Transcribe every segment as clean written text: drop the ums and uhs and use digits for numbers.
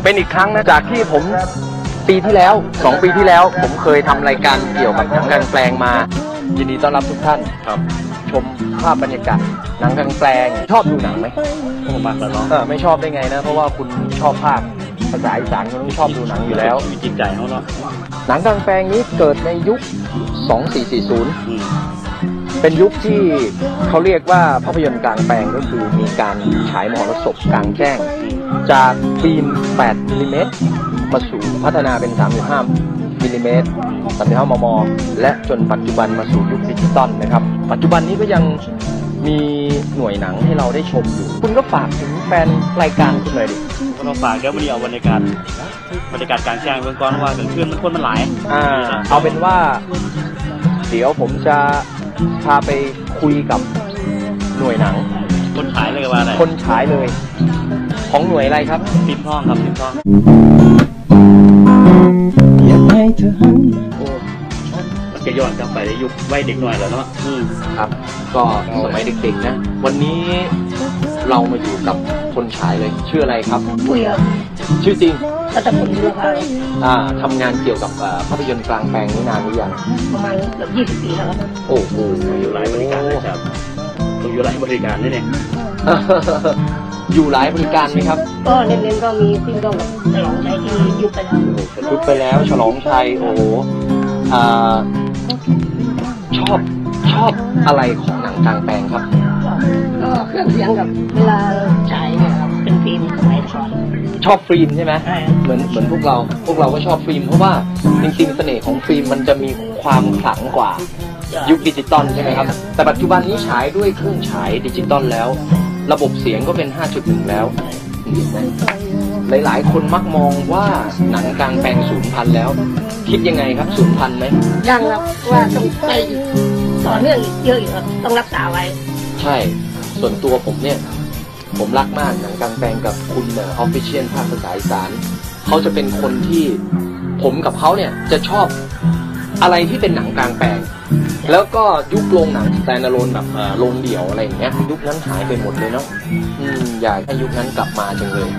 เป็นอีกครั้งนะจากที่ผมปีที่แล้ว2 ปีที่แล้วผมเคยทำรายการเกี่ยวกับหนังกลางแปลงมายินดีต้อนรับทุกท่านครับชมภาพบรรยากาศหนังกลางแปลงชอบดูหนังไหมผมมากแล้วเนาะไม่ชอบได้ไงนะเพราะว่าคุณชอบภาคภาษาอีสานคุณต้องชอบดูหนังอยู่แล้วมีจิตใจเขาเนาะหนังกลางแปลงนี้เกิดในยุค2440เป็นยุคที่เขาเรียกว่าภาพยนตร์กลางแปลงก็คือมีการฉายมหรสพกลางแจ้งจากฟิล์ม8 มิลลิเมตรมาสู่พัฒนาเป็น35 มิลลิเมตร35 มม.และจนปัจจุบันมาสู่ยุคดิจิตอลนะครับปัจจุบันนี้ก็ยังมีหน่วยหนังให้เราได้ชมอยู่คุณก็ฝากถึงแฟนรายการคุณหน่อยดิก็ต้องฝากแล้ววันนี้เอาบรรยากาศกลางแจ้งเบื้องต้นว่าเพื่อนคนมันหลายเอาเป็นว่าเดี๋ยวผมจะพาไปคุยกับหน่วยหนังคนฉายเลยว่าอะไรคนฉายเลยของหน่วยอะไรครับฟิล์มทองครับฟิล์มทองอยากให้เธอหันมันจะย้อนกลับไปในยุควัยเด็กหน่อยแล้วเนาะครับก็สมัยเด็กๆนะวันนี้เรามาอยู่กับคนฉายเลยชื่ออะไรครับปุ้ยครับชื่อจริงก็จะคุณดูครับทำงานเกี่ยวกับภาพยนตร์กลางแปลงนี่นานหรือยังประมาณเกือบ20 ปีแล้วครับโอ้โหอยู่หลายบริการนะครับอยู่หลายบริการนี่เนี่ยอยู่หลายบริการไหมครับก็เน้นๆก็มีฟิล์มดองกับฉลองชัยที่ยุบไปแล้วยุบไปแล้วฉลองชัยโอ้โหชอบอะไรของหนังกลางแปลงครับก็เครื่องเสียงกับเวลาฉายเนี่ยครับเป็นฟิล์มสมัยก่อนชอบฟิล์มใช่ไหมเหมือนพวกเราก็ชอบฟิล์มเพราะว่าจริงๆเสน่ห์ของฟิล์มมันจะมีความขลังกว่ายุคดิจิตอลใช่ไหมครับแต่ปัจจุบันนี้ฉายด้วยเครื่องฉายดิจิตอลแล้วระบบเสียงก็เป็น 5.1 แล้วหลายๆคนมักมองว่าหนังกลางแปลงสูญพันธุ์แล้วคิดยังไงครับสูญพันธุ์ไหมยังครับว่าต้องไปต่อเนื่องอีกเยอะอยู่ครับต้องรักษาไว้ใช่ส่วนตัวผมเนี่ยผมรักมากหนังกลางแปลงกับคุณOfficial ภาคภาษาอีสานเขาจะเป็นคนที่ผมกับเขาเนี่ยจะชอบอะไรที่เป็นหนังกลางแปลงแล้วก็ยุคโรงหนังสแตนด์อะโลนแบบโรงเดี่ยวอะไรอย่างเงี้ยยุคนั้นหายไปหมดเลยเนาะอยากให้ยุคนั้นกลับมาจังเลย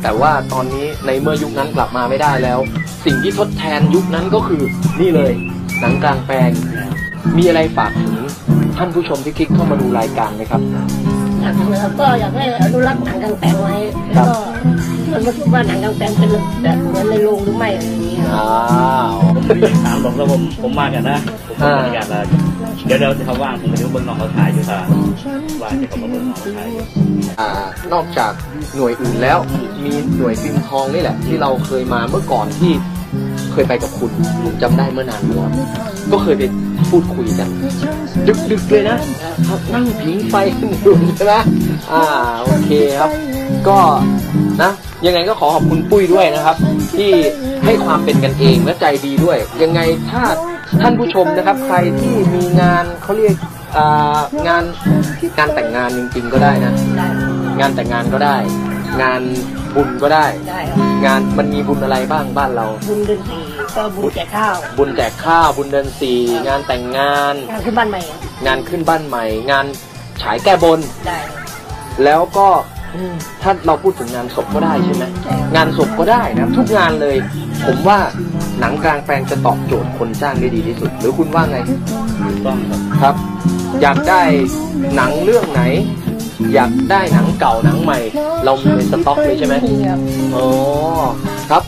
แต่ว่าตอนนี้ในเมื่อยุคนั้นกลับมาไม่ได้แล้วสิ่งที่ทดแทนยุคนั้นก็คือนี่เลยหนังกลางแปลงมีอะไรฝากถึงท่านผู้ชมที่คลิกเข้ามาดูรายการไหมครับก็อยากให้อนุรักษ์หนังกลางแปลงไว้แล้วก็มันก็คิดว่าหนังกลางแปลงเป็นแบบเหมือนในโรงหรือไม่อะไรอย่างนี้ถามผมแล้วผมมากันนะผมมากันแล้วเดี๋ยวจะเขาว่างผมจะดูเบิ้งน้องเขาถ่ายอยู่ค่ะว่าจะเขามาเบิ้งน้องเขาถ่ายอยู่นอกจากหน่วยอื่นแล้วมีหน่วยฟิล์มทองนี่แหละที่เราเคยมาเมื่อก่อนที่เคยไปกับคุณผมจำได้เมื่อนานแล้วก็เคยไปพูดคุยกันดึกๆเลยนะนั่งผิงไฟดูใช่ไหมโอเคครับก็นะยังไงก็ขอขอบคุณปุ้ยด้วยนะครับที่ให้ความเป็นกันเองและใจดีด้วยยังไงถ้าท่านผู้ชมนะครับใครที่มีงานเขาเรียกงานแต่งงานจริงๆก็ได้นะงานแต่งงานก็ได้งานบุญก็ได้งานมันมีบุญอะไรบ้างบ้านเราบุญเดือน4ก็บุญแจกข้าวบุญแจกข้าวบุญเดือน4งานแต่งงานงานขึ้นบ้านใหม่งานขึ้นบ้านใหม่งานฉายแก้บนได้แล้วก็ถ้าเราพูดถึงงานศพก็ได้ใช่ไหมงานศพก็ได้นะทุกงานเลยผมว่าหนังกลางแปลงจะตอบโจทย์คนจ้างได้ดีที่สุดหรือคุณว่าไงถูกต้องครับอยากได้หนังเรื่องไหนอยากได้หนังเก่าหนังใหม่เรามีในสต็อกเลยใช่ไหมอ๋อครับ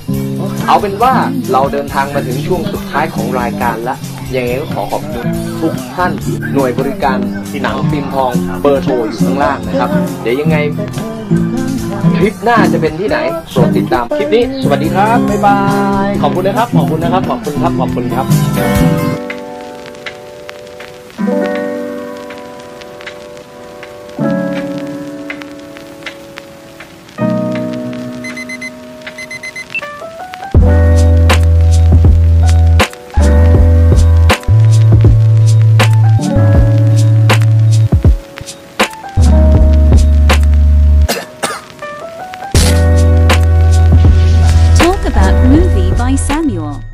เอาเป็นว่าเราเดินทางมาถึงช่วงสุดท้ายของรายการละยังไงก็ขอขอบคุณทุกท่านหน่วยบริการหนังฟิล์มทองเบอร์โทรอยู่ข้างล่างนะครับเดี๋ยวยังไงคลิปหน้าจะเป็นที่ไหนโปรดติดตามคลิปนี้สวัสดีครับบ๊ายบายขอบคุณนะครับขอบคุณนะครับขอบคุณครับขอบคุณครับ Talk About Movie by Samuel.